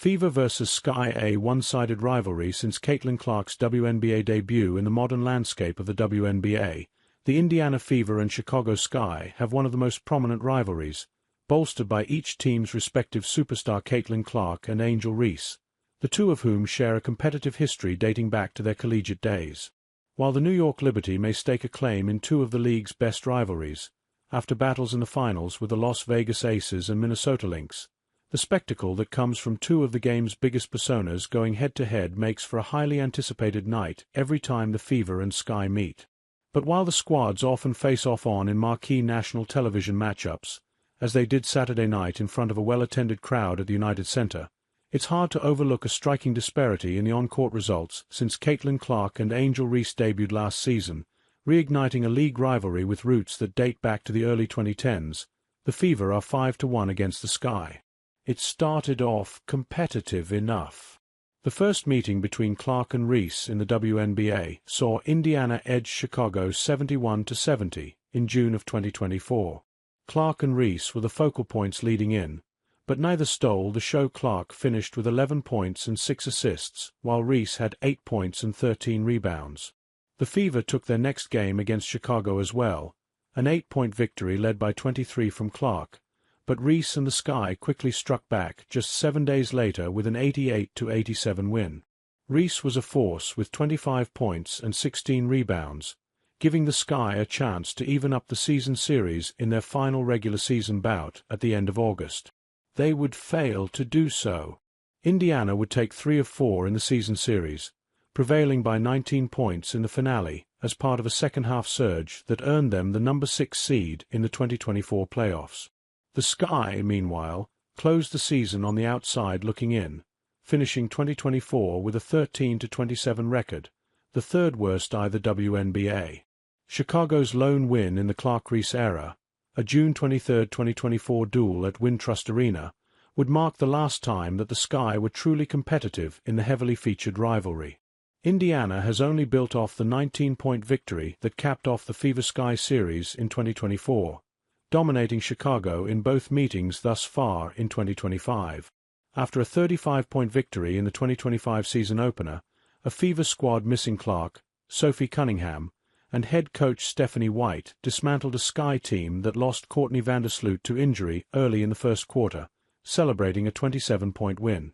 Fever vs Sky, a one-sided rivalry since Caitlin Clark's WNBA debut in the modern landscape of the WNBA. The Indiana Fever and Chicago Sky have one of the most prominent rivalries, bolstered by each team's respective superstar Caitlin Clark and Angel Reese, the two of whom share a competitive history dating back to their collegiate days. While the New York Liberty may stake a claim in two of the league's best rivalries, after battles in the finals with the Las Vegas Aces and Minnesota Lynx, the spectacle that comes from two of the game's biggest personas going head-to-head makes for a highly anticipated night every time the Fever and Sky meet. But while the squads often face off in marquee national television matchups, as they did Saturday night in front of a well-attended crowd at the United Center, it's hard to overlook a striking disparity in the on-court results since Caitlin Clark and Angel Reese debuted last season, reigniting a league rivalry with roots that date back to the early 2010s. The Fever are 5-1 against the Sky. It started off competitive enough. The first meeting between Clark and Reese in the WNBA saw Indiana edge Chicago 71-70 in June of 2024. Clark and Reese were the focal points leading in, but neither stole the show. Clark finished with 11 points and 6 assists, while Reese had 8 points and 13 rebounds. The Fever took their next game against Chicago as well, an 8-point victory led by 23 from Clark, but Reese and the Sky quickly struck back just 7 days later with an 88-87 win. Reese was a force with 25 points and 16 rebounds, giving the Sky a chance to even up the season series in their final regular season bout at the end of August. They would fail to do so. Indiana would take 3 of 4 in the season series, prevailing by 19 points in the finale as part of a second-half surge that earned them the number 6 seed in the 2024 playoffs. The Sky, meanwhile, closed the season on the outside looking in, finishing 2024 with a 13-27 record, the third worst either WNBA. Chicago's lone win in the Clark-Reese era, a June 23, 2024 duel at Wintrust Arena, would mark the last time that the Sky were truly competitive in the heavily featured rivalry. Indiana has only built off the 19-point victory that capped off the Fever-Sky series in 2024. Dominating Chicago in both meetings thus far in 2025. After a 35-point victory in the 2025 season opener, a Fever squad missing Clark, Sophie Cunningham, and head coach Stephanie White dismantled a Sky team that lost Courtney Vandersloot to injury early in the first quarter, celebrating a 27-point win.